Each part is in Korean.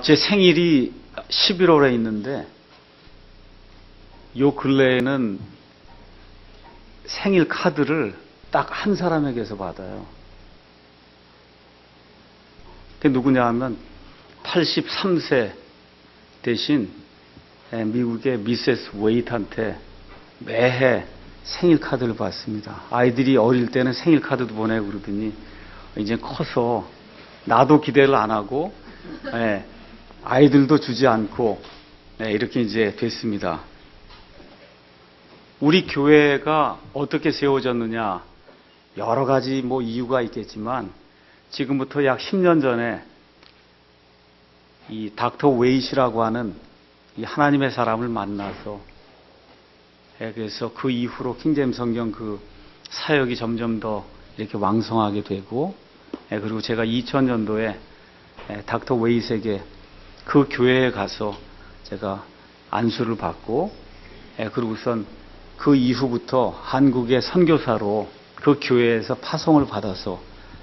제 생일이 11월에 있는데, 요 근래에는 생일 카드를 딱 한 사람에게서 받아요. 그게 누구냐 하면 83세 대신 미국의 미세스 웨이트한테 매해 생일 카드를 받습니다. 아이들이 어릴 때는 생일 카드도 보내고 그러더니 이제 커서 나도 기대를 안 하고 아이들도 주지 않고 이렇게 이제 됐습니다. 우리 교회가 어떻게 세워졌느냐, 여러 가지 이유가 있겠지만 지금부터 약 10년 전에 이 닥터 웨이시라고 하는 이 하나님의 사람을 만나서 그래서 그 이후로 킹제임스 성경 그 사역이 점점 더 이렇게 왕성하게 되고, 그리고 제가 2000년도에 닥터 웨이스에게 그 교회에 가서 제가 안수를 받고, 그리고선 그 이후부터 한국의 선교사로 그 교회에서 파송을 받아서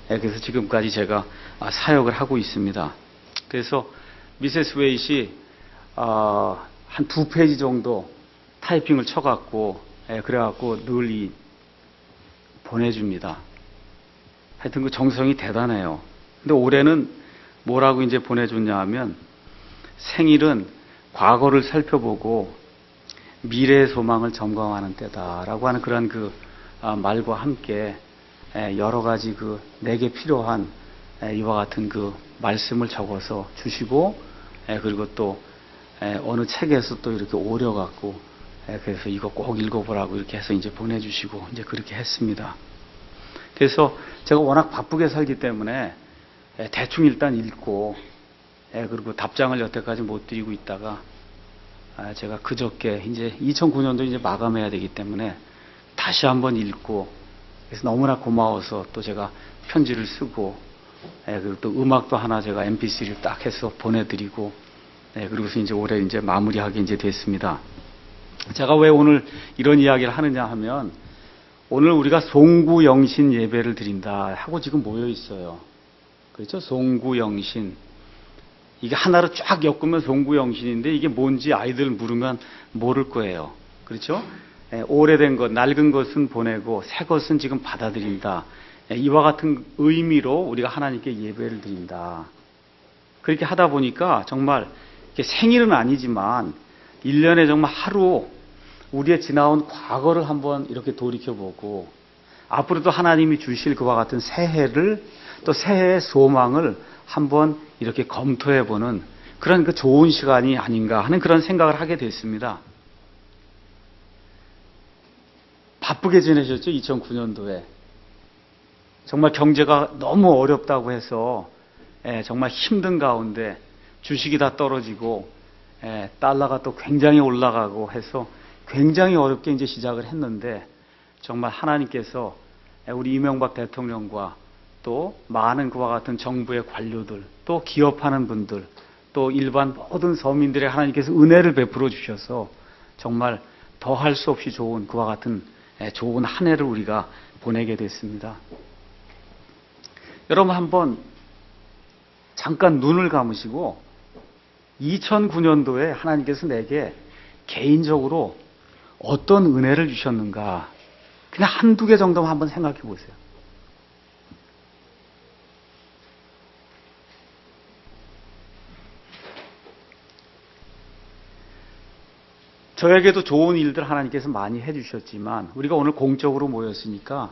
그래서 지금까지 제가 사역을 하고 있습니다. 그래서 미세스 웨이시 한 2페이지 정도 타이핑을 쳐갖고 그래갖고 늘 보내줍니다. 하여튼 그 정성이 대단해요. 근데 올해는 뭐라고 이제 보내줬냐 하면, 생일은 과거를 살펴보고 미래의 소망을 점검하는 때다라고 하는 그런 그 말과 함께 여러 가지 그 내게 필요한 이와 같은 그 말씀을 적어서 주시고, 그리고 또 어느 책에서 또 이렇게 오려갖고 그래서 이거 꼭 읽어보라고 이렇게 해서 이제 보내주시고 이제 그렇게 했습니다. 그래서 제가 워낙 바쁘게 살기 때문에 대충 일단 읽고, 그리고 답장을 여태까지 못 드리고 있다가 제가 그저께 이제 2009년도 이제 마감해야 되기 때문에 다시 한번 읽고, 그래서 너무나 고마워서 또 제가 편지를 쓰고, 그리고 또 음악도 하나 제가 mp3를 딱 해서 보내드리고, 그리고서 이제 올해 이제 마무리하게 이제 됐습니다. 제가 왜 오늘 이런 이야기를 하느냐 하면, 오늘 우리가 송구영신 예배를 드린다 하고 지금 모여 있어요. 그렇죠? 송구영신. 이게 하나로 쫙 엮으면 송구영신인데 이게 뭔지 아이들 물으면 모를 거예요. 그렇죠? 오래된 것, 낡은 것은 보내고 새 것은 지금 받아들인다. 이와 같은 의미로 우리가 하나님께 예배를 드린다. 그렇게 하다 보니까 정말 생일은 아니지만 1년에 정말 하루 우리의 지나온 과거를 한번 이렇게 돌이켜보고, 앞으로도 하나님이 주실 그와 같은 새해를, 또 새해의 소망을 한번 이렇게 검토해보는 그런 그 좋은 시간이 아닌가 하는 그런 생각을 하게 됐습니다. 바쁘게 지내셨죠? 2009년도에. 정말 경제가 너무 어렵다고 해서 정말 힘든 가운데 주식이 다 떨어지고 달러가 또 굉장히 올라가고 해서 굉장히 어렵게 이제 시작을 했는데, 정말 하나님께서 우리 이명박 대통령과 또 많은 그와 같은 정부의 관료들, 또 기업하는 분들, 또 일반 모든 서민들의 하나님께서 은혜를 베풀어 주셔서 정말 더할 수 없이 좋은 그와 같은 좋은 한 해를 우리가 보내게 됐습니다. 여러분 한번 잠깐 눈을 감으시고 2009년도에 하나님께서 내게 개인적으로 어떤 은혜를 주셨는가, 그냥 한두 개 정도만 한번 생각해 보세요. 저에게도 좋은 일들 하나님께서 많이 해주셨지만, 우리가 오늘 공적으로 모였으니까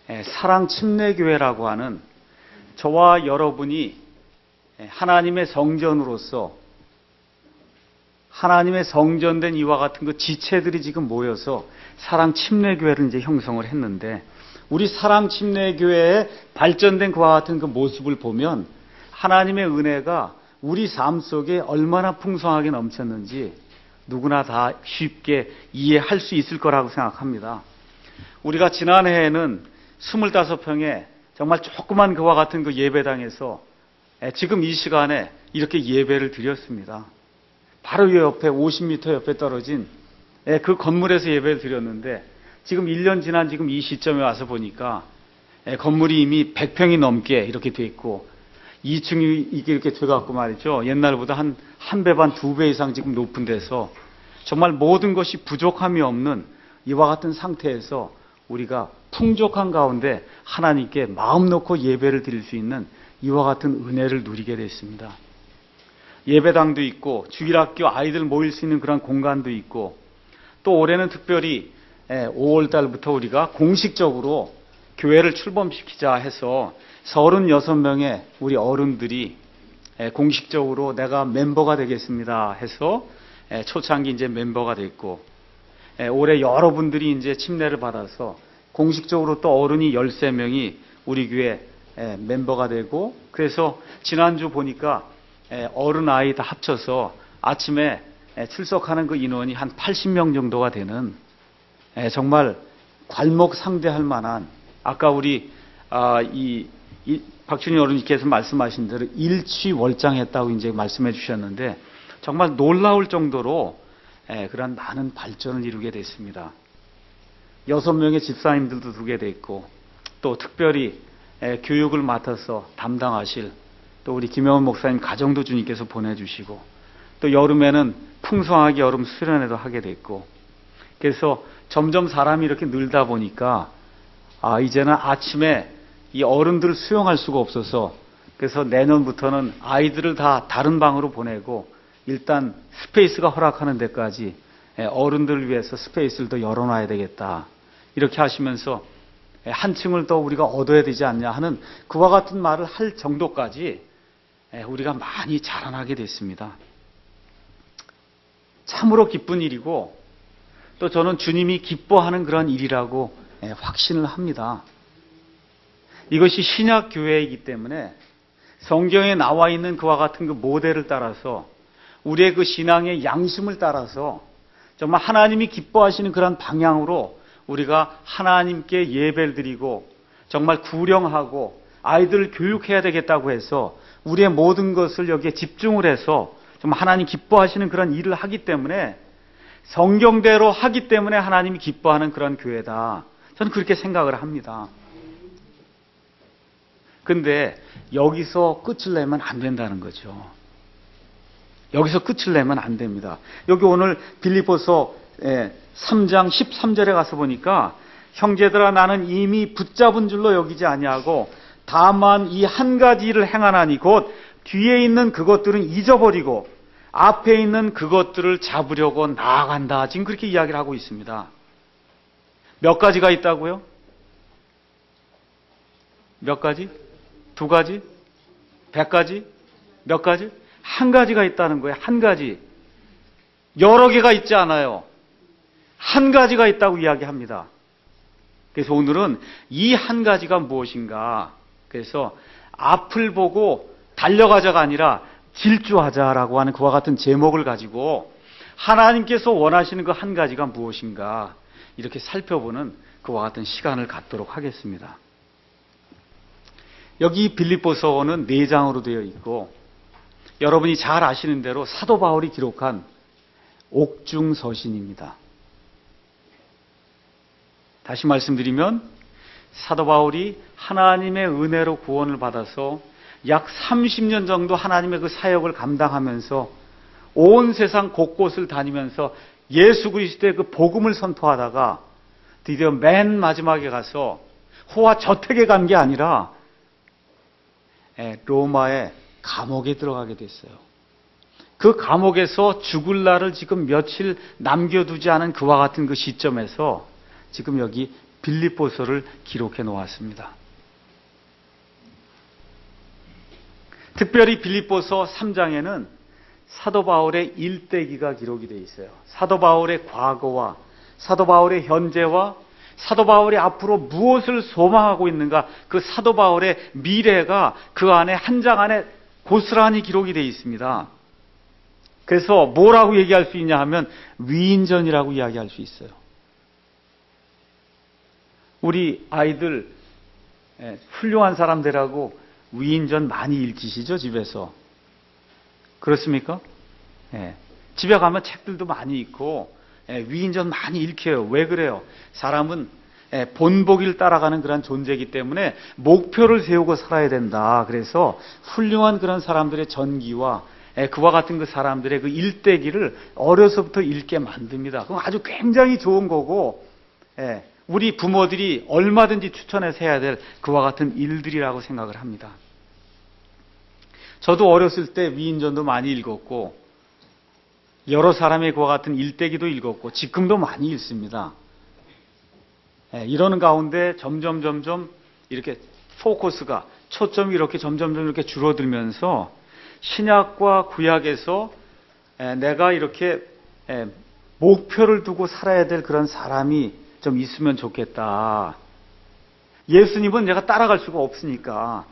사랑침례교회라고 하는 저와 여러분이 하나님의 성전으로서 하나님의 성전된 이와 같은 그 지체들이 지금 모여서 사랑침례교회를 이제 형성을 했는데, 우리 사랑침례교회의 발전된 그와 같은 그 모습을 보면 하나님의 은혜가 우리 삶 속에 얼마나 풍성하게 넘쳤는지 누구나 다 쉽게 이해할 수 있을 거라고 생각합니다. 우리가 지난해에는 25평에 정말 조그만 그와 같은 그 예배당에서 지금 이 시간에 이렇게 예배를 드렸습니다. 바로 이 옆에 50m 옆에 떨어진 그 건물에서 예배를 드렸는데, 지금 1년 지난 지금 이 시점에 와서 보니까 건물이 이미 100평이 넘게 이렇게 돼 있고, 2층이 이렇게 돼갖고 말이죠. 옛날보다 한 배 반, 2배 이상 지금 높은 데서 정말 모든 것이 부족함이 없는 이와 같은 상태에서 우리가 풍족한 가운데 하나님께 마음 놓고 예배를 드릴 수 있는 이와 같은 은혜를 누리게 됐습니다. 예배당도 있고 주일학교 아이들 모일 수 있는 그런 공간도 있고, 또 올해는 특별히 5월 달부터 우리가 공식적으로 교회를 출범시키자 해서 36명의 우리 어른들이 공식적으로 내가 멤버가 되겠습니다 해서 초창기 이제 멤버가 됐고, 올해 여러분들이 이제 침례를 받아서 공식적으로 또 어른이 13명이 우리 교회 멤버가 되고, 그래서 지난주 보니까 어른 아이 다 합쳐서 아침에 출석하는 그 인원이 한 80명 정도가 되는 정말 괄목상대할 만한, 아까 우리 박준희 어른님께서 말씀하신 대로 일취월장했다고 이제 말씀해 주셨는데 정말 놀라울 정도로 그런 많은 발전을 이루게 됐습니다. 6명의 집사님들도 두게 됐고, 또 특별히 교육을 맡아서 담당하실 또 우리 김영원 목사님 가정도 주님께서 보내주시고, 또 여름에는 풍성하게 여름 수련회도 하게 됐고, 그래서 점점 사람이 이렇게 늘다 보니까 이제는 아침에 이 어른들을 수용할 수가 없어서, 그래서 내년부터는 아이들을 다 다른 방으로 보내고 일단 스페이스가 허락하는 데까지 어른들을 위해서 스페이스를 더 열어놔야 되겠다, 이렇게 하시면서 한 층을 더 우리가 얻어야 되지 않냐 하는 그와 같은 말을 할 정도까지 우리가 많이 자라나게 됐습니다. 참으로 기쁜 일이고, 또 저는 주님이 기뻐하는 그런 일이라고 확신을 합니다. 이것이 신약 교회이기 때문에 성경에 나와 있는 그와 같은 그 모델을 따라서 우리의 그 신앙의 양심을 따라서 정말 하나님이 기뻐하시는 그런 방향으로 우리가 하나님께 예배를 드리고 정말 구령하고 아이들을 교육해야 되겠다고 해서 우리의 모든 것을 여기에 집중을 해서 정말 하나님 기뻐하시는 그런 일을 하기 때문에, 성경대로 하기 때문에 하나님이 기뻐하는 그런 교회다, 저는 그렇게 생각을 합니다. 근데 여기서 끝을 내면 안 된다는 거죠. 여기서 끝을 내면 안 됩니다. 여기 오늘 빌립보서 3장 13절에 가서 보니까, 형제들아 나는 이미 붙잡은 줄로 여기지 아니하고 다만 이 한 가지 일을 행하나니 곧 뒤에 있는 그것들은 잊어버리고 앞에 있는 그것들을 잡으려고 나아간다. 지금 그렇게 이야기를 하고 있습니다. 몇 가지가 있다고요? 몇 가지? 2가지? 100가지? 몇 가지? 한 가지가 있다는 거예요. 한 가지. 여러 개가 있지 않아요. 한 가지가 있다고 이야기합니다. 그래서 오늘은 이 한 가지가 무엇인가, 그래서 앞을 보고 달려가자가 아니라 질주하자라고 하는 그와 같은 제목을 가지고 하나님께서 원하시는 그 한 가지가 무엇인가, 이렇게 살펴보는 그와 같은 시간을 갖도록 하겠습니다. 여기 빌립보서는 4장으로 되어 있고, 여러분이 잘 아시는 대로 사도 바울이 기록한 옥중서신입니다. 다시 말씀드리면 사도 바울이 하나님의 은혜로 구원을 받아서 약 30년 정도 하나님의 그 사역을 감당하면서 온 세상 곳곳을 다니면서 예수 그리스도의 그 복음을 선포하다가 드디어 맨 마지막에 가서 호화 저택에 간 게 아니라 로마의 감옥에 들어가게 됐어요. 그 감옥에서 죽을 날을 지금 며칠 남겨두지 않은 그와 같은 그 시점에서 지금 여기 빌립보서를 기록해 놓았습니다. 특별히 빌립보서 3장에는 사도 바울의 일대기가 기록이 되어 있어요. 사도 바울의 과거와 사도 바울의 현재와 사도 바울이 앞으로 무엇을 소망하고 있는가, 그 사도 바울의 미래가 그 안에 한 장 안에 고스란히 기록이 되어 있습니다. 그래서 뭐라고 얘기할 수 있냐 하면 위인전이라고 이야기할 수 있어요. 우리 아이들 훌륭한 사람들하고 위인전 많이 읽히시죠, 집에서? 그렇습니까? 집에 가면 책들도 많이 읽고 위인전 많이 읽혀요. 왜 그래요? 사람은 본보기를 따라가는 그런 존재이기 때문에 목표를 세우고 살아야 된다. 그래서 훌륭한 그런 사람들의 전기와 그와 같은 그 사람들의 그 일대기를 어려서부터 읽게 만듭니다. 그건 아주 굉장히 좋은 거고, 우리 부모들이 얼마든지 추천해서 해야 될 그와 같은 일들이라고 생각을 합니다. 저도 어렸을 때 위인전도 많이 읽었고, 여러 사람의 그와 같은 일대기도 읽었고, 지금도 많이 읽습니다. 이러는 가운데 점점 이렇게 포커스가, 초점이 이렇게 점점 이렇게 줄어들면서 신약과 구약에서 내가 이렇게 목표를 두고 살아야 될 그런 사람이 좀 있으면 좋겠다. 예수님은 내가 따라갈 수가 없으니까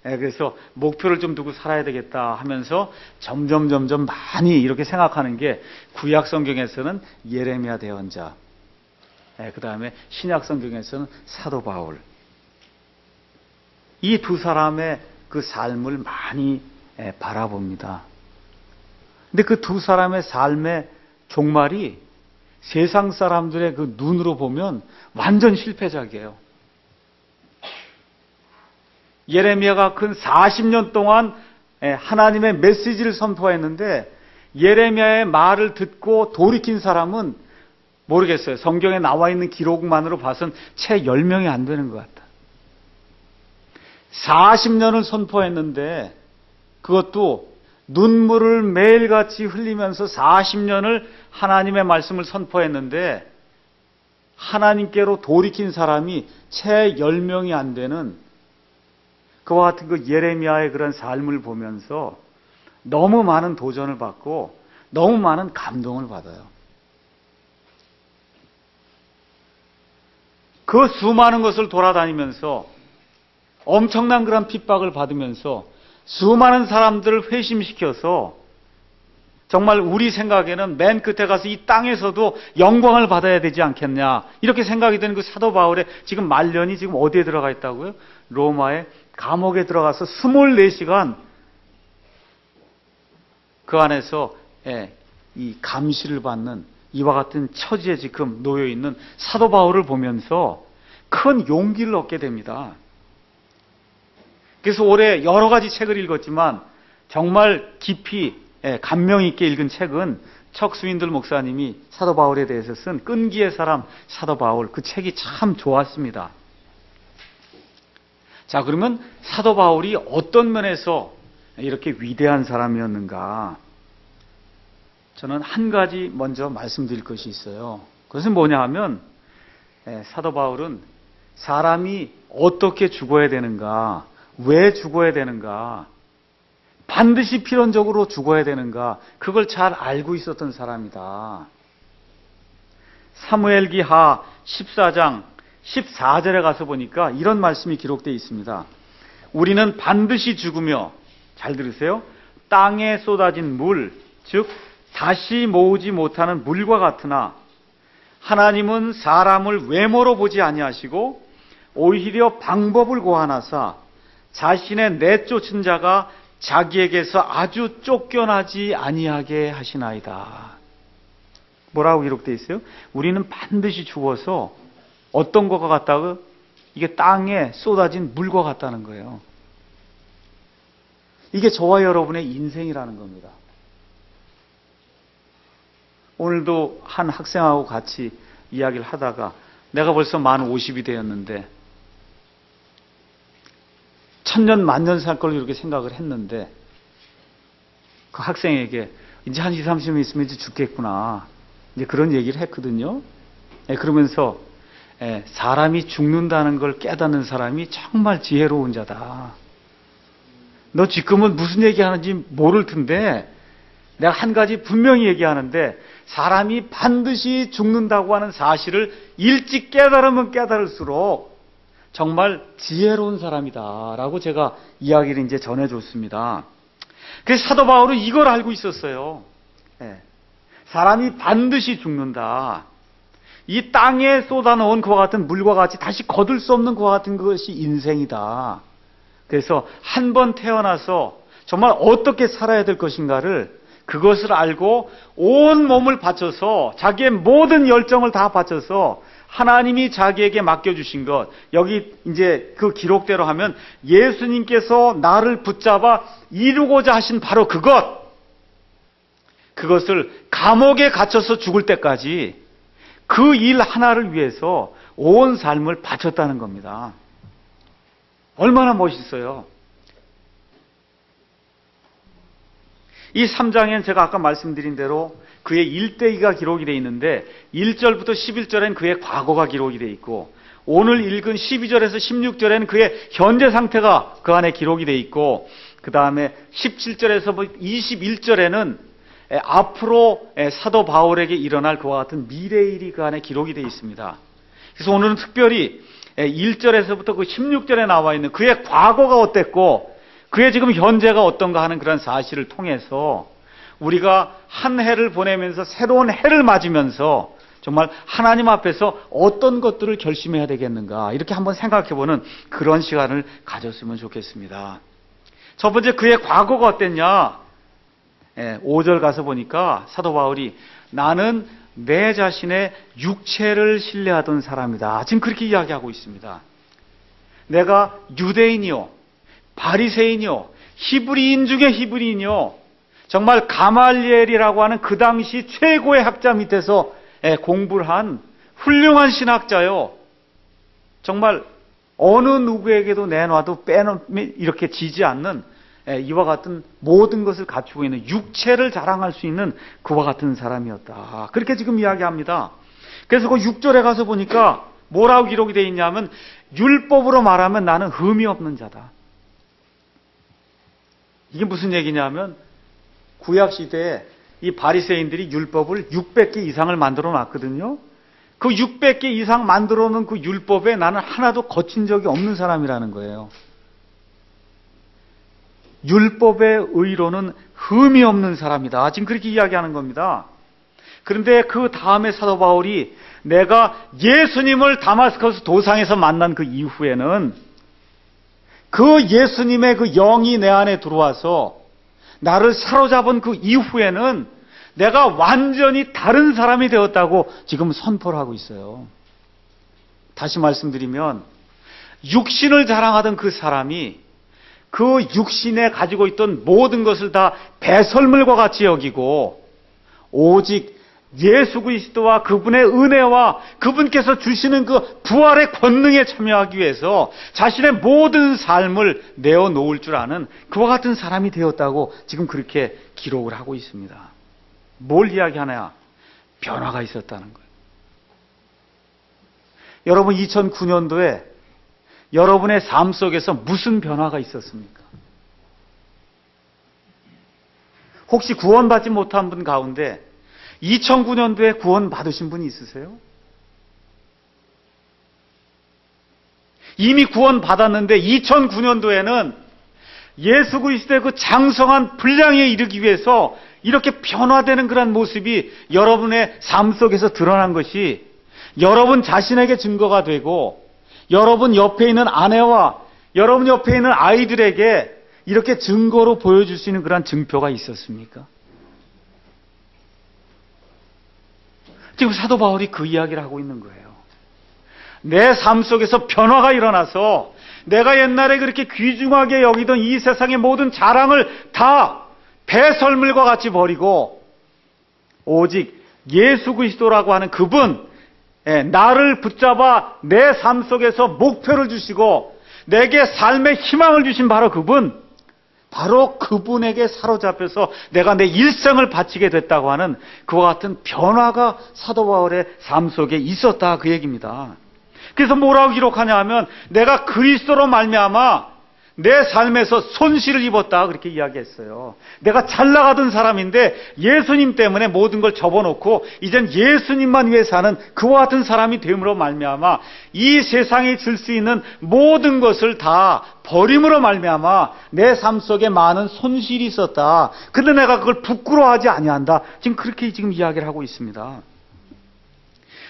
그래서 목표를 좀 두고 살아야 되겠다 하면서 점점 많이 이렇게 생각하는 게 구약 성경에서는 예레미야 대언자, 그 다음에 신약 성경에서는 사도 바울, 이 두 사람의 그 삶을 많이 바라봅니다. 근데 그 두 사람의 삶의 종말이 세상 사람들의 그 눈으로 보면 완전 실패작이에요. 예레미야가 근 40년 동안 하나님의 메시지를 선포했는데 예레미야의 말을 듣고 돌이킨 사람은 모르겠어요. 성경에 나와 있는 기록만으로 봐선 채 10명이 안 되는 것 같다. 40년을 선포했는데 그것도 눈물을 매일같이 흘리면서 40년을 하나님의 말씀을 선포했는데 하나님께로 돌이킨 사람이 채 10명이 안 되는 그와 같은 그 예레미야의 그런 삶을 보면서 너무 많은 도전을 받고 너무 많은 감동을 받아요. 그 수많은 것을 돌아다니면서 엄청난 그런 핍박을 받으면서 수많은 사람들을 회심시켜서 정말 우리 생각에는 맨 끝에 가서 이 땅에서도 영광을 받아야 되지 않겠냐 이렇게 생각이 드는 그 사도 바울의 지금 말년이 지금 어디에 들어가 있다고요? 로마의 감옥에 들어가서 24시간 그 안에서 이 감시를 받는 이와 같은 처지에 지금 놓여 있는 사도 바울을 보면서 큰 용기를 얻게 됩니다. 그래서 올해 여러 가지 책을 읽었지만 정말 깊이 감명 있게 읽은 책은 척스윈들 목사님이 사도 바울에 대해서 쓴 끈기의 사람 사도 바울, 그 책이 참 좋았습니다. 자, 그러면 사도 바울이 어떤 면에서 이렇게 위대한 사람이었는가? 저는 한 가지 먼저 말씀드릴 것이 있어요. 그것은 뭐냐 하면 사도 바울은 사람이 어떻게 죽어야 되는가, 왜 죽어야 되는가, 반드시 필연적으로 죽어야 되는가, 그걸 잘 알고 있었던 사람이다. 사무엘기하 14장 14절에 가서 보니까 이런 말씀이 기록되어 있습니다. 우리는 반드시 죽으며, 잘 들으세요, 땅에 쏟아진 물, 즉 다시 모으지 못하는 물과 같으나 하나님은 사람을 외모로 보지 아니하시고 오히려 방법을 고안하사 자신의 내쫓은 자가 자기에게서 아주 쫓겨나지 아니하게 하시나이다. 뭐라고 기록되어 있어요? 우리는 반드시 죽어서 어떤 것과 같다고? 이게 땅에 쏟아진 물과 같다는 거예요. 이게 저와 여러분의 인생이라는 겁니다. 오늘도 한 학생하고 같이 이야기를 하다가 내가 벌써 만 50이 되었는데 천년 만년 살 걸로 이렇게 생각을 했는데 그 학생에게 이제 한 20, 30년 있으면 이제 죽겠구나, 이제 그런 얘기를 했거든요. 그러면서 사람이 죽는다는 걸 깨닫는 사람이 정말 지혜로운 자다. 너 지금은 무슨 얘기하는지 모를 텐데 내가 한 가지 분명히 얘기하는데 사람이 반드시 죽는다고 하는 사실을 일찍 깨달으면 깨달을수록 정말 지혜로운 사람이다 라고 제가 이야기를 이제 전해줬습니다. 그래서 사도 바울은 이걸 알고 있었어요. 사람이 반드시 죽는다. 이 땅에 쏟아놓은 그와 같은 물과 같이 다시 거둘 수 없는 그와 같은 것이 인생이다. 그래서 한 번 태어나서 정말 어떻게 살아야 될 것인가를 그것을 알고 온 몸을 바쳐서 자기의 모든 열정을 다 바쳐서 하나님이 자기에게 맡겨주신 것, 여기 이제 그 기록대로 하면 예수님께서 나를 붙잡아 이루고자 하신 바로 그것을 감옥에 갇혀서 죽을 때까지 그 일 하나를 위해서 온 삶을 바쳤다는 겁니다. 얼마나 멋있어요. 이 3장엔 제가 아까 말씀드린 대로 그의 일대기가 기록이 되어 있는데 1절부터 11절엔 그의 과거가 기록이 되어 있고 오늘 읽은 12절에서 16절에는 그의 현재 상태가 그 안에 기록이 되어 있고 그 다음에 17절에서 21절에는 앞으로 사도 바울에게 일어날 그와 같은 미래의 일이 그 안에 기록이 되어 있습니다. 그래서 오늘은 특별히 1절에서부터 그 16절에 나와 있는 그의 과거가 어땠고 그의 지금 현재가 어떤가 하는 그런 사실을 통해서 우리가 한 해를 보내면서 새로운 해를 맞으면서 정말 하나님 앞에서 어떤 것들을 결심해야 되겠는가 이렇게 한번 생각해보는 그런 시간을 가졌으면 좋겠습니다. 첫 번째 그의 과거가 어땠냐? 5절 가서 보니까 사도 바울이 나는 내 자신의 육체를 신뢰하던 사람이다. 지금 그렇게 이야기하고 있습니다. 내가 유대인이요, 바리새인이요, 히브리인 중에 히브리인이요, 정말 가말리엘이라고 하는 그 당시 최고의 학자 밑에서 공부를 한 훌륭한 신학자요. 정말 어느 누구에게도 내놔도 이렇게 지지 않는 이와 같은 모든 것을 갖추고 있는 육체를 자랑할 수 있는 그와 같은 사람이었다. 그렇게 지금 이야기합니다. 그래서 그 6절에 가서 보니까 뭐라고 기록이 되어 있냐면 율법으로 말하면 나는 흠이 없는 자다. 이게 무슨 얘기냐면 구약시대에 이 바리새인들이 율법을 600개 이상을 만들어 놨거든요. 그 600개 이상 만들어 놓은 그 율법에 나는 하나도 거친 적이 없는 사람이라는 거예요. 율법의 의로는 흠이 없는 사람이다. 지금 그렇게 이야기하는 겁니다. 그런데 그 다음에 사도 바울이 내가 예수님을 다마스커스 도상에서 만난 그 이후에는 그 예수님의 그 영이 내 안에 들어와서 나를 사로잡은 그 이후에는 내가 완전히 다른 사람이 되었다고 지금 선포를 하고 있어요. 다시 말씀드리면 육신을 자랑하던 그 사람이 그 육신에 가지고 있던 모든 것을 다 배설물과 같이 여기고 오직 예수 그리스도와 그분의 은혜와 그분께서 주시는 그 부활의 권능에 참여하기 위해서 자신의 모든 삶을 내어놓을 줄 아는 그와 같은 사람이 되었다고 지금 그렇게 기록을 하고 있습니다. 뭘 이야기하냐? 변화가 있었다는 거예요. 여러분 2009년도에 여러분의 삶 속에서 무슨 변화가 있었습니까? 혹시 구원받지 못한 분 가운데 2009년도에 구원 받으신 분이 있으세요? 이미 구원 받았는데 2009년도에는 예수 그리스도의 그 장성한 분량에 이르기 위해서 이렇게 변화되는 그런 모습이 여러분의 삶 속에서 드러난 것이 여러분 자신에게 증거가 되고 여러분 옆에 있는 아내와 여러분 옆에 있는 아이들에게 이렇게 증거로 보여줄 수 있는 그런 증표가 있었습니까? 지금 사도 바울이 그 이야기를 하고 있는 거예요. 내 삶 속에서 변화가 일어나서 내가 옛날에 그렇게 귀중하게 여기던 이 세상의 모든 자랑을 다 배설물과 같이 버리고 오직 예수 그리스도라고 하는 그분, 나를 붙잡아 내 삶 속에서 목표를 주시고 내게 삶의 희망을 주신 바로 그분, 바로 그분에게 사로잡혀서 내가 내 일생을 바치게 됐다고 하는 그와 같은 변화가 사도 바울의 삶 속에 있었다, 그 얘기입니다. 그래서 뭐라고 기록하냐 하면 내가 그리스도로 말미암아 내 삶에서 손실을 입었다, 그렇게 이야기했어요. 내가 잘 나가던 사람인데 예수님 때문에 모든 걸 접어놓고 이젠 예수님만 위해 사는 그와 같은 사람이 됨으로 말미암아 이 세상에 줄 수 있는 모든 것을 다 버림으로 말미암아 내 삶 속에 많은 손실이 있었다. 근데 내가 그걸 부끄러워하지 아니한다. 지금 그렇게 지금 이야기를 하고 있습니다.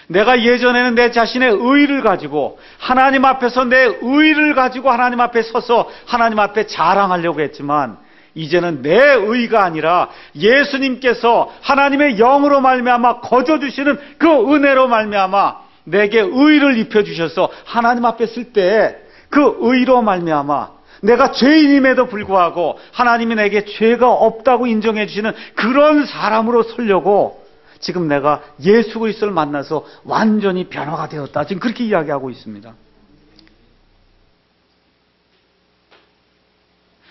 내가 예전에는 내 자신의 의의를 가지고 하나님 앞에서 내 의의를 가지고 하나님 앞에 서서 하나님 앞에 자랑하려고 했지만 이제는 내 의의가 아니라 예수님께서 하나님의 영으로 말미암아 거저 주시는 그 은혜로 말미암아 내게 의를 입혀주셔서 하나님 앞에 쓸 때 그 의로 말미암아 내가 죄인임에도 불구하고 하나님이 내게 죄가 없다고 인정해 주시는 그런 사람으로 서려고 지금 내가 예수 그리스도를 만나서 완전히 변화가 되었다. 지금 그렇게 이야기하고 있습니다.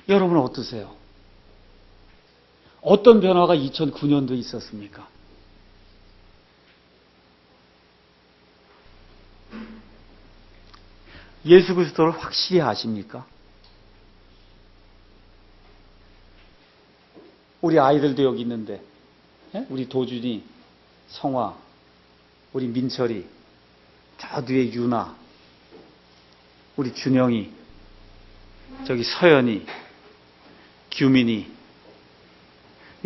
여러분은 어떠세요? 어떤 변화가 2009년도에 있었습니까? 예수 그리스도를 확실히 아십니까? 우리 아이들도 여기 있는데, 우리 도준이, 성화, 우리 민철이, 저 뒤에 유나, 우리 준영이, 저기 서연이, 규민이,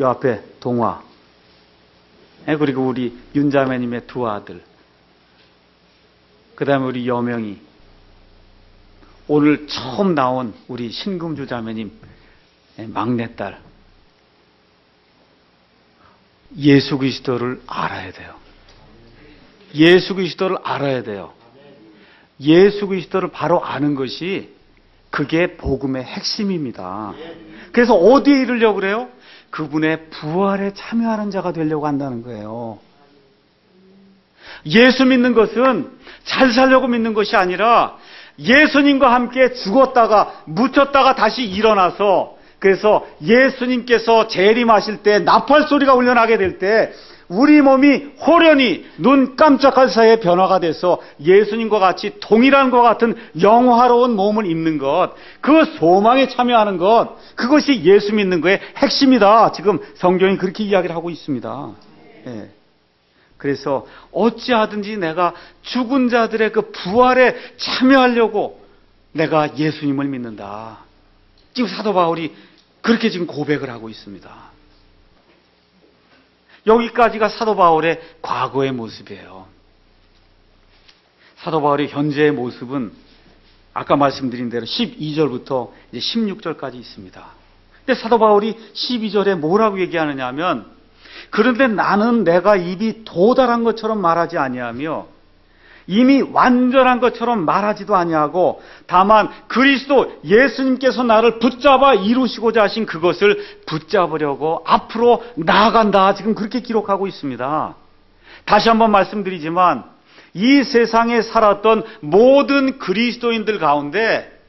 요 앞에 동화, 그리고 우리 윤자매님의 두 아들, 그 다음에 우리 여명이, 오늘 처음 나온 우리 신금주 자매님 막내딸, 예수 그리스도를 알아야 돼요. 예수 그리스도를 알아야 돼요. 예수 그리스도를 바로 아는 것이 그게 복음의 핵심입니다. 그래서 어디에 이르려고 그래요? 그분의 부활에 참여하는 자가 되려고 한다는 거예요. 예수 믿는 것은 잘 살려고 믿는 것이 아니라 예수님과 함께 죽었다가 묻혔다가 다시 일어나서, 그래서 예수님께서 재림하실 때 나팔 소리가 울려나게 될 때 우리 몸이 호련히 눈 깜짝할 사이에 변화가 돼서 예수님과 같이 동일한 것 같은 영화로운 몸을 입는 것, 그 소망에 참여하는 것, 그것이 예수 믿는 거의 핵심이다. 지금 성경이 그렇게 이야기를 하고 있습니다. 예. 그래서 어찌하든지 내가 죽은 자들의 그 부활에 참여하려고 내가 예수님을 믿는다. 지금 사도 바울이 그렇게 지금 고백을 하고 있습니다. 여기까지가 사도 바울의 과거의 모습이에요. 사도 바울의 현재의 모습은 아까 말씀드린 대로 12절부터 이제 16절까지 있습니다. 근데 사도 바울이 12절에 뭐라고 얘기하느냐 하면, 그런데 나는 내가 입이 도달한 것처럼 말하지 아니하며 이미 완전한 것처럼 말하지도 아니하고 다만 그리스도 예수님께서 나를 붙잡아 이루시고자 하신 그것을 붙잡으려고 앞으로 나아간다. 지금 그렇게 기록하고 있습니다. 다시 한번 말씀드리지만 이 세상에 살았던 모든 그리스도인들 가운데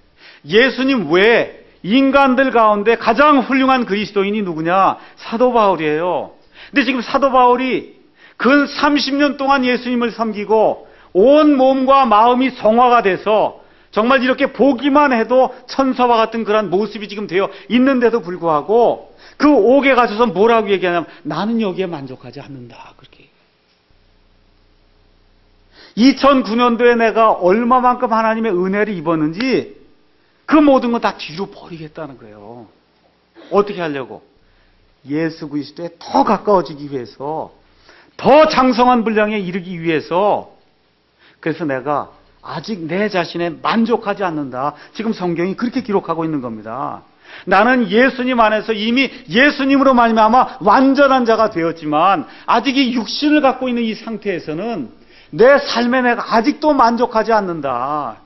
예수님 외에 인간들 가운데 가장 훌륭한 그리스도인이 누구냐? 사도 바울이에요. 근데 지금 사도 바울이 근 30년 동안 예수님을 섬기고 온 몸과 마음이 성화가 돼서 정말 이렇게 보기만 해도 천사와 같은 그런 모습이 지금 되어 있는데도 불구하고 그 옥에 가셔서 뭐라고 얘기하냐면 나는 여기에 만족하지 않는다. 그렇게. 2009년도에 내가 얼마만큼 하나님의 은혜를 입었는지 그 모든 거 다 뒤로 버리겠다는 거예요. 어떻게 하려고? 예수 그리스도에 더 가까워지기 위해서, 더 장성한 분량에 이르기 위해서. 그래서 내가 아직 내 자신에 만족하지 않는다. 지금 성경이 그렇게 기록하고 있는 겁니다. 나는 예수님 안에서 이미 예수님으로 말미암아 완전한 자가 되었지만 아직 이 육신을 갖고 있는 이 상태에서는 내 삶에 내가 아직도 만족하지 않는다.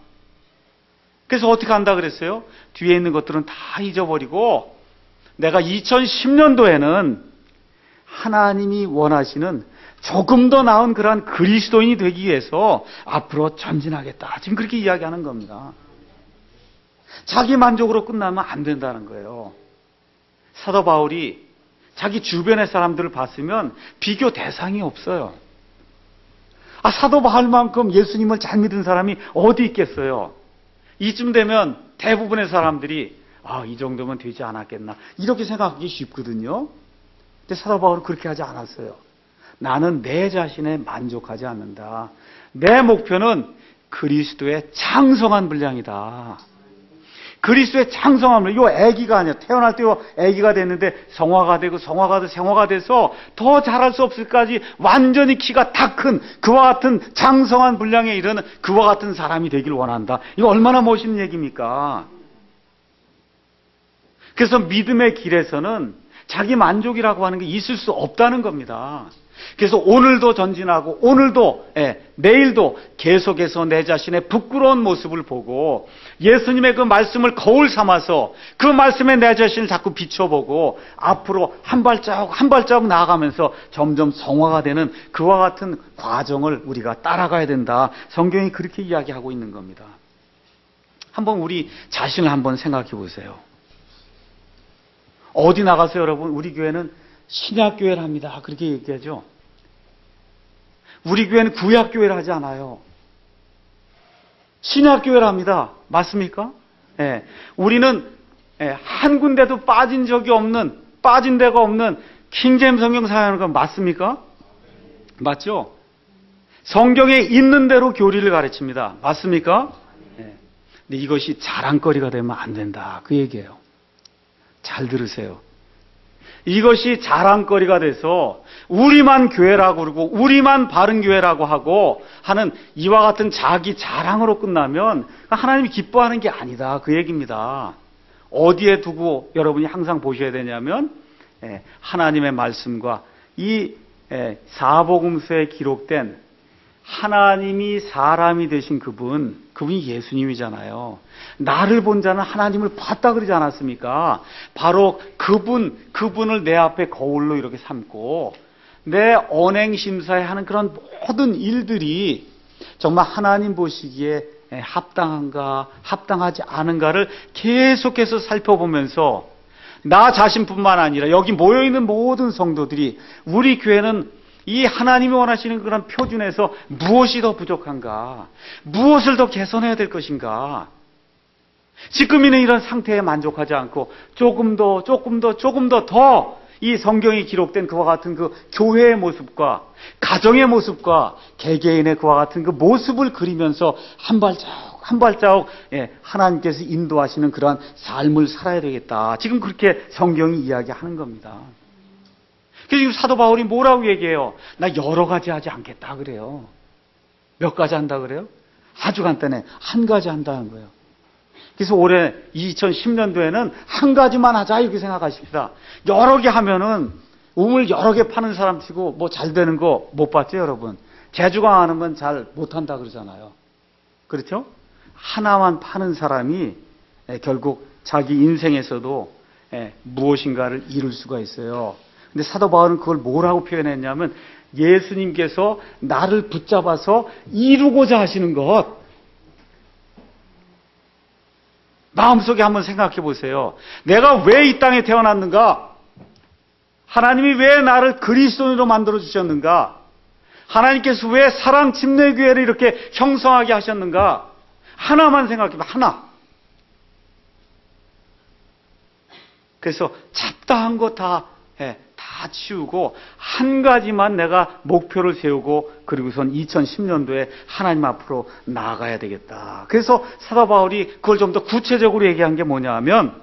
그래서 어떻게 한다 그랬어요? 뒤에 있는 것들은 다 잊어버리고 내가 2010년도에는 하나님이 원하시는 조금 더 나은 그러한 그리스도인이 되기 위해서 앞으로 전진하겠다. 지금 그렇게 이야기하는 겁니다. 자기 만족으로 끝나면 안 된다는 거예요. 사도 바울이 자기 주변의 사람들을 봤으면 비교 대상이 없어요. 사도 바울만큼 예수님을 잘 믿은 사람이 어디 있겠어요? 이쯤 되면 대부분의 사람들이 이 정도면 되지 않았겠나 이렇게 생각하기 쉽거든요. 근데 사도 바울은 그렇게 하지 않았어요. 나는 내 자신에 만족하지 않는다. 내 목표는 그리스도의 장성한 분량이다. 그리스도의 장성한 분량. 이거 아기가 아니야. 태어날 때 아기가 됐는데 성화가 되고 성화가 돼서 생화가 돼서 더 자랄 수 없을까지 완전히 키가 다 큰 그와 같은 장성한 분량에 이르는 그와 같은 사람이 되길 원한다. 이거 얼마나 멋있는 얘기입니까? 그래서 믿음의 길에서는 자기 만족이라고 하는 게 있을 수 없다는 겁니다. 그래서 오늘도 전진하고 오늘도 내일도 계속해서 내 자신의 부끄러운 모습을 보고 예수님의 그 말씀을 거울 삼아서 그 말씀에 내 자신을 자꾸 비춰보고 앞으로 한 발자국 한 발자국 나아가면서 점점 성화가 되는 그와 같은 과정을 우리가 따라가야 된다. 성경이 그렇게 이야기하고 있는 겁니다. 한번 우리 자신을 한번 생각해 보세요. 어디 나가서 여러분, 우리 교회는 신약교회를 합니다. 그렇게 얘기하죠. 우리 교회는 구약교회를 하지 않아요. 신약교회를 합니다. 맞습니까? 우리는 한 군데도 빠진 데가 없는 킹제임스 성경 사용하는 건 맞습니까? 맞죠? 성경에 있는 대로 교리를 가르칩니다. 맞습니까? 근데 이것이 자랑거리가 되면 안 된다. 그 얘기예요. 잘 들으세요. 이것이 자랑거리가 돼서 우리만 교회라고 그러고 우리만 바른 교회라고 하고 하는 이와 같은 자기 자랑으로 끝나면 하나님이 기뻐하는 게 아니다. 그 얘기입니다. 어디에 두고 여러분이 항상 보셔야 되냐면 하나님의 말씀과 이 사복음서에 기록된 하나님이 사람이 되신 그분이 예수님이잖아요. 나를 본 자는 하나님을 봤다 그러지 않았습니까? 바로 그분을 내 앞에 거울로 이렇게 삼고 내 언행심사에 하는 그런 모든 일들이 정말 하나님 보시기에 합당한가 합당하지 않은가를 계속해서 살펴보면서 나 자신뿐만 아니라 여기 모여있는 모든 성도들이 우리 교회는 이 하나님이 원하시는 그런 표준에서 무엇이 더 부족한가? 무엇을 더 개선해야 될 것인가? 지금 있는 이런 상태에 만족하지 않고 조금 더 이 성경이 기록된 그와 같은 그 교회의 모습과 가정의 모습과 개개인의 그와 같은 그 모습을 그리면서 한 발자국 하나님께서 인도하시는 그러한 삶을 살아야 되겠다. 지금 그렇게 성경이 이야기하는 겁니다. 그래서 지금 사도 바울이 뭐라고 얘기해요? 나 여러 가지 하지 않겠다 그래요. 몇 가지 한다 그래요? 아주 간단해. 한 가지 한다는 거예요. 그래서 올해 2010년도에는 한 가지만 하자 이렇게 생각하십시다. 여러 개 하면은 우물 여러 개 파는 사람 치고 뭐 잘 되는 거 못 봤죠 여러분? 재주강하는 건 잘 못한다 그러잖아요. 그렇죠? 하나만 파는 사람이 결국 자기 인생에서도 무엇인가를 이룰 수가 있어요. 근데 사도 바울은 그걸 뭐라고 표현했냐면 예수님께서 나를 붙잡아서 이루고자 하시는 것. 마음속에 한번 생각해 보세요. 내가 왜 이 땅에 태어났는가? 하나님이 왜 나를 그리스도인으로 만들어 주셨는가? 하나님께서 왜 사랑 침례교회를 이렇게 형성하게 하셨는가? 하나만 생각해 봐. 하나. 그래서 잡다한 거 다 치우고 한 가지만 내가 목표를 세우고 그리고선 2010년도에 하나님 앞으로 나아가야 되겠다. 그래서 사도 바울이 그걸 좀 더 구체적으로 얘기한 게 뭐냐 하면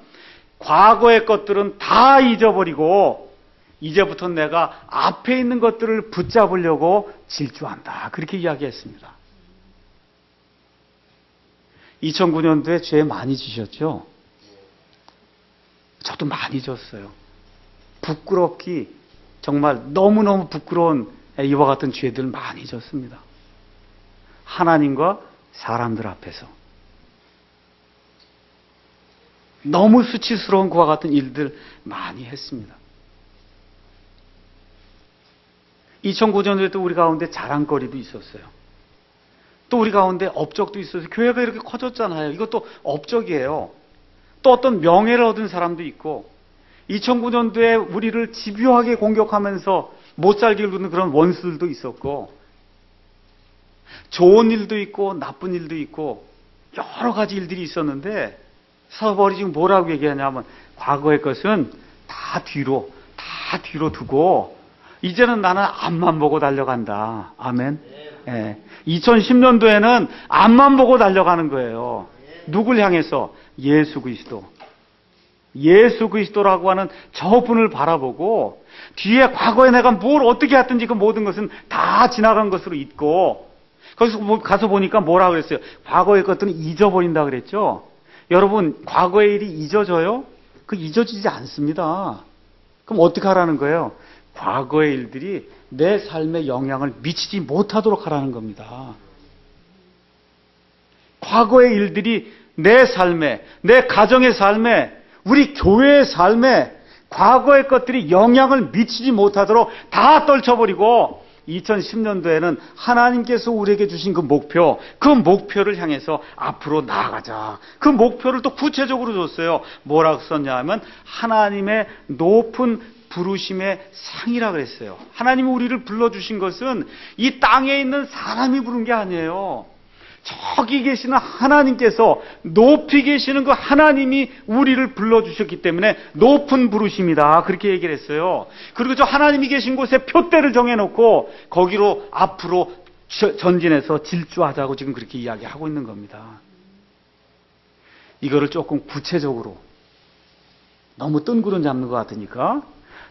과거의 것들은 다 잊어버리고 이제부터 내가 앞에 있는 것들을 붙잡으려고 질주한다. 그렇게 이야기했습니다. 2009년도에 죄 많이 지셨죠? 저도 많이 졌어요. 부끄럽기 정말 너무너무 부끄러운 이와 같은 죄들을 많이 졌습니다. 하나님과 사람들 앞에서 너무 수치스러운 그와 같은 일들 많이 했습니다. 2009년에도 우리 가운데 자랑거리도 있었어요. 또 우리 가운데 업적도 있어서 교회가 이렇게 커졌잖아요. 이것도 업적이에요. 또 어떤 명예를 얻은 사람도 있고 2009년도에 우리를 집요하게 공격하면서 못 살게 굴는 그런 원수들도 있었고 좋은 일도 있고 나쁜 일도 있고 여러 가지 일들이 있었는데 사도 바울이 지금 뭐라고 얘기하냐면 과거의 것은 다 뒤로 두고 이제는 나는 앞만 보고 달려간다. 아멘. 2010년도에는 앞만 보고 달려가는 거예요. 누굴 향해서? 예수 그리스도라고 하는 저분을 바라보고 뒤에 과거에 내가 뭘 어떻게 했든지 그 모든 것은 다 지나간 것으로 잊고 거기서 가서 보니까 뭐라고 그랬어요? 과거의 것들은 잊어버린다 그랬죠? 여러분 과거의 일이 잊어져요? 그 잊어지지 않습니다. 그럼 어떻게 하라는 거예요? 과거의 일들이 내 삶에 영향을 미치지 못하도록 하라는 겁니다. 과거의 일들이 내 삶에, 내 가정의 삶에, 우리 교회의 삶에 과거의 것들이 영향을 미치지 못하도록 다 떨쳐버리고 2010년도에는 하나님께서 우리에게 주신 그 목표를 향해서 앞으로 나아가자. 그 목표를 또 구체적으로 줬어요. 뭐라고 썼냐 하면 하나님의 높은 부르심의 상이라 그랬어요. 하나님이 우리를 불러주신 것은 이 땅에 있는 사람이 부른 게 아니에요. 저기 계시는 하나님께서, 높이 계시는 그 하나님이 우리를 불러주셨기 때문에 높은 부르심이다, 그렇게 얘기를 했어요. 그리고 저 하나님이 계신 곳에 표대를 정해놓고 거기로 앞으로 전진해서 질주하자고 지금 그렇게 이야기하고 있는 겁니다. 이거를 조금 구체적으로, 너무 뜬구름 잡는 것 같으니까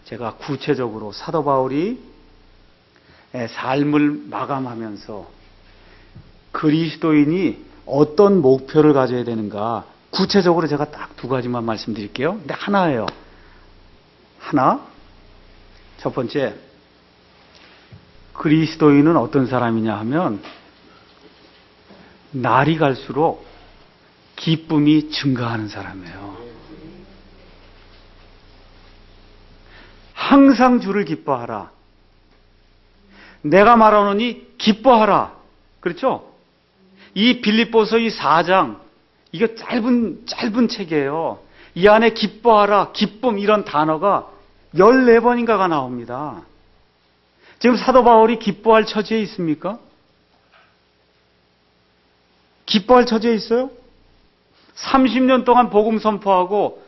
제가 구체적으로 사도 바울이 삶을 마감하면서 그리스도인이 어떤 목표를 가져야 되는가, 구체적으로 제가 딱 두 가지만 말씀드릴게요. 근데 하나예요. 하나. 첫 번째, 그리스도인은 어떤 사람이냐 하면 날이 갈수록 기쁨이 증가하는 사람이에요. 항상 주를 기뻐하라. 내가 말하노니 기뻐하라. 그렇죠? 이 빌립보서 이 4장, 이거 짧은 책이에요. 이 안에 기뻐하라, 기쁨, 이런 단어가 14번인가가 나옵니다. 지금 사도 바울이 기뻐할 처지에 있습니까? 기뻐할 처지에 있어요? 30년 동안 복음 선포하고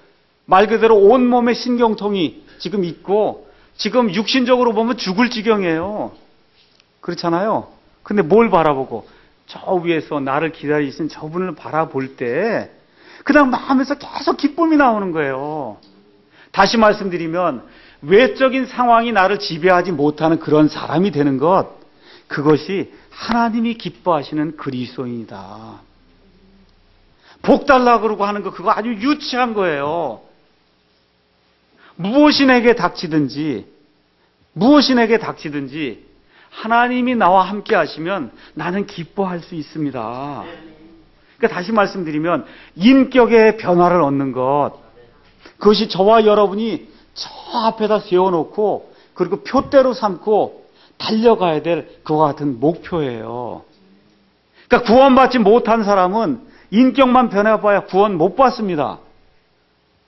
말 그대로 온몸에 신경통이 지금 있고 지금 육신적으로 보면 죽을 지경이에요. 그렇잖아요? 근데 뭘 바라보고? 저 위에서 나를 기다리신 저분을 바라볼 때 그냥 마음에서 계속 기쁨이 나오는 거예요. 다시 말씀드리면 외적인 상황이 나를 지배하지 못하는 그런 사람이 되는 것, 그것이 하나님이 기뻐하시는 그리스도인이다. 복 달라고 그러고 하는 거, 그거 아주 유치한 거예요. 무엇이 내게 닥치든지 하나님이 나와 함께 하시면 나는 기뻐할 수 있습니다. 그러니까 다시 말씀드리면 인격의 변화를 얻는 것, 그것이 저와 여러분이 저 앞에다 세워놓고 그리고 표대로 삼고 달려가야 될 그와 같은 목표예요. 그러니까 구원받지 못한 사람은 인격만 변해봐야 구원 못 받습니다.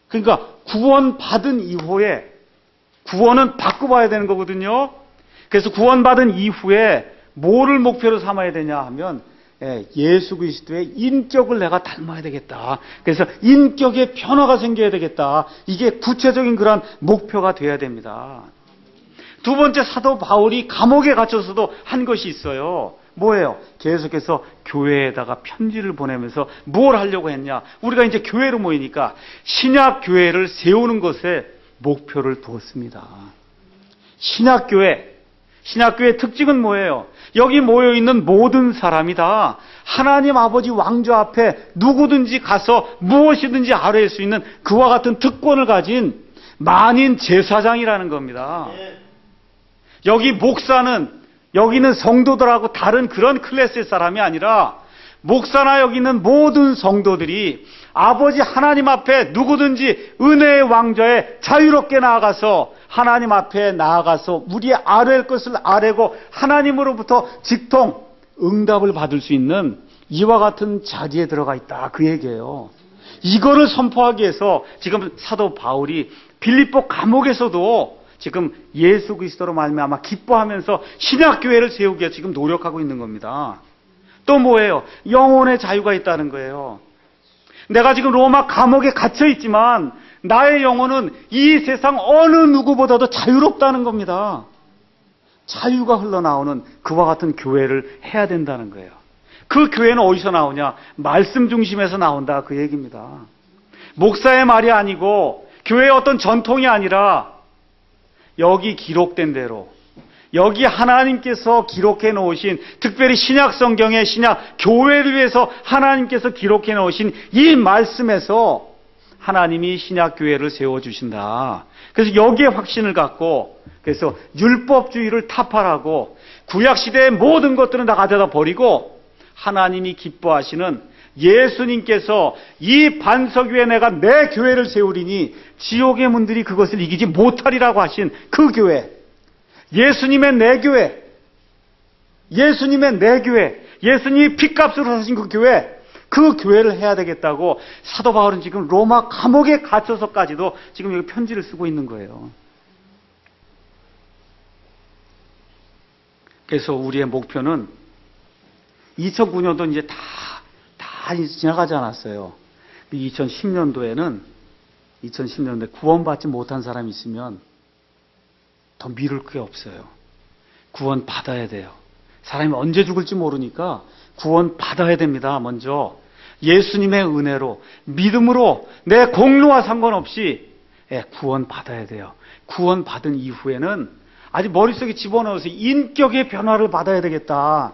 그러니까 구원받은 이후에 구원은 바꿔봐야 되는 거거든요. 그래서 구원받은 이후에 뭐를 목표로 삼아야 되냐 하면 예수 그리스도의 인격을 내가 닮아야 되겠다. 그래서 인격의 변화가 생겨야 되겠다. 이게 구체적인 그런 목표가 돼야 됩니다. 두 번째, 사도 바울이 감옥에 갇혀서도 한 것이 있어요. 뭐예요? 계속해서 교회에다가 편지를 보내면서 뭘 하려고 했냐? 우리가 이제 교회로 모이니까 신약 교회를 세우는 것에 목표를 두었습니다. 신약교회의 특징은 뭐예요? 여기 모여있는 모든 사람이 다 하나님 아버지 왕좌 앞에 누구든지 가서 무엇이든지 아뢰할 수 있는 그와 같은 특권을 가진 만인 제사장이라는 겁니다. 여기 목사는 여기 있는 성도들하고 다른 그런 클래스의 사람이 아니라 목사나 여기 있는 모든 성도들이 아버지 하나님 앞에 누구든지 은혜의 왕좌에 자유롭게 나아가서 하나님 앞에 나아가서 우리의 아뢰할 것을 아뢰고 하나님으로부터 직통 응답을 받을 수 있는 이와 같은 자리에 들어가 있다, 그 얘기예요. 이거를 선포하기 위해서 지금 사도 바울이 빌립보 감옥에서도 지금 예수 그리스도로 말미암아 기뻐하면서 신약교회를 세우기 위해 지금 노력하고 있는 겁니다. 또 뭐예요? 영혼의 자유가 있다는 거예요. 내가 지금 로마 감옥에 갇혀 있지만 나의 영혼은 이 세상 어느 누구보다도 자유롭다는 겁니다. 자유가 흘러나오는 그와 같은 교회를 해야 된다는 거예요. 그 교회는 어디서 나오냐? 말씀 중심에서 나온다, 그 얘기입니다. 목사의 말이 아니고 교회의 어떤 전통이 아니라 여기 기록된 대로, 여기 하나님께서 기록해 놓으신, 특별히 신약 성경의 신약 교회를 위해서 하나님께서 기록해 놓으신 이 말씀에서 하나님이 신약교회를 세워주신다. 그래서 여기에 확신을 갖고, 그래서 율법주의를 타파하고 구약시대의 모든 것들은 다 가져다 버리고 하나님이 기뻐하시는 예수님께서 이 반석 위에 내가 내 교회를 세우리니 지옥의 문들이 그것을 이기지 못하리라고 하신 그 교회, 예수님의 내 교회, 예수님의 내 교회, 예수님이 핏값으로 사신 그 교회, 그 교회를 해야 되겠다고 사도 바울은 지금 로마 감옥에 갇혀서까지도 지금 여기 편지를 쓰고 있는 거예요. 그래서 우리의 목표는 2009년도 이제 다 지나가지 않았어요. 2010년도에 구원받지 못한 사람이 있으면 더 미룰 게 없어요. 구원 받아야 돼요. 사람이 언제 죽을지 모르니까 구원 받아야 됩니다. 먼저 예수님의 은혜로, 믿음으로, 내 공로와 상관없이 구원 받아야 돼요. 구원 받은 이후에는 아직 머릿속에 집어넣어서 인격의 변화를 받아야 되겠다.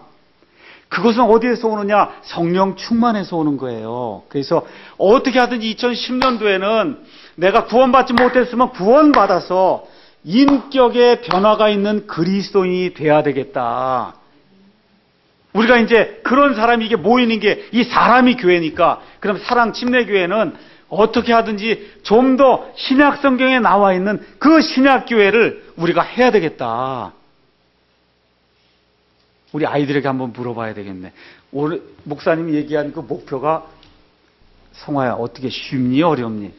그것은 어디에서 오느냐? 성령 충만해서 오는 거예요. 그래서 어떻게 하든지 2010년도에는 내가 구원받지 못했으면 구원받아서 인격의 변화가 있는 그리스도인이 돼야 되겠다. 우리가 이제 그런 사람이 이게 모이는 게 이 사람이 교회니까, 그럼 사랑 침례교회는 어떻게 하든지 좀 더 신약 성경에 나와 있는 그 신약 교회를 우리가 해야 되겠다. 우리 아이들에게 한번 물어봐야 되겠네. 오늘 목사님이 얘기한 그 목표가, 성화야, 어떻게 쉽니 어렵니?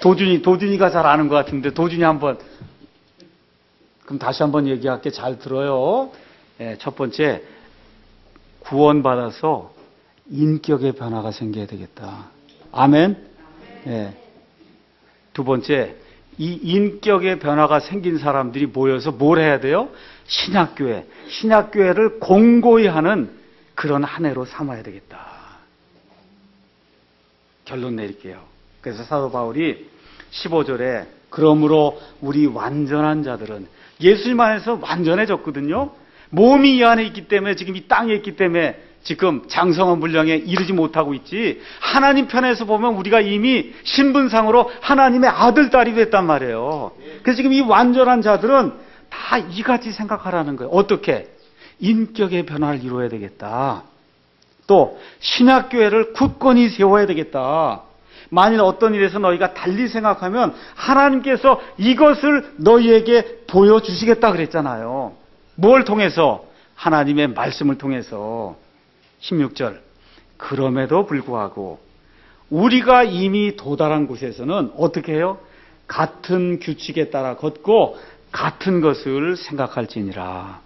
도준이가 잘 아는 것 같은데, 도준이 한번, 그럼 다시 한번 얘기할게. 잘 들어요. 첫 번째, 구원받아서 인격의 변화가 생겨야 되겠다. 아멘? 두 번째, 이 인격의 변화가 생긴 사람들이 모여서 뭘 해야 돼요? 신약교회를 공고히 하는 그런 한 해로 삼아야 되겠다. 결론 내릴게요. 그래서 사도 바울이 15절에 그러므로 우리 완전한 자들은, 예수님 안에서 완전해졌거든요. 몸이 이 안에 있기 때문에, 지금 이 땅에 있기 때문에 지금 장성한 분량에 이르지 못하고 있지, 하나님 편에서 보면 우리가 이미 신분상으로 하나님의 아들, 딸이 됐단 말이에요. 그래서 지금 이 완전한 자들은 다 이같이 생각하라는 거예요. 어떻게? 인격의 변화를 이루어야 되겠다. 또 신약교회를 굳건히 세워야 되겠다. 만일 어떤 일에서 너희가 달리 생각하면 하나님께서 이것을 너희에게 보여주시겠다 그랬잖아요. 뭘 통해서? 하나님의 말씀을 통해서. 16절, 그럼에도 불구하고 우리가 이미 도달한 곳에서는 어떻게 해요? 같은 규칙에 따라 걷고 같은 것을 생각할지니라.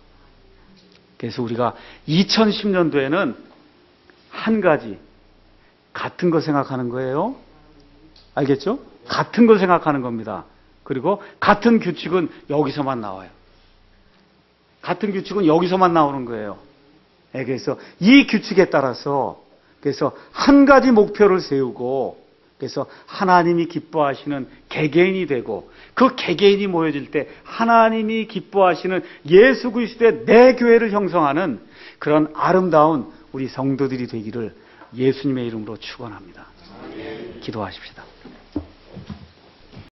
그래서 우리가 2010년도에는 한 가지, 같은 거 생각하는 거예요. 알겠죠? 같은 거 생각하는 겁니다. 그리고 같은 규칙은 여기서만 나와요. 같은 규칙은 여기서만 나오는 거예요. 그래서 이 규칙에 따라서, 그래서 한 가지 목표를 세우고, 그래서 하나님이 기뻐하시는 개개인이 되고, 그 개개인이 모여질 때 하나님이 기뻐하시는 예수 그리스도의 내 교회를 형성하는 그런 아름다운 우리 성도들이 되기를 예수님의 이름으로 축원합니다. 기도하십시다.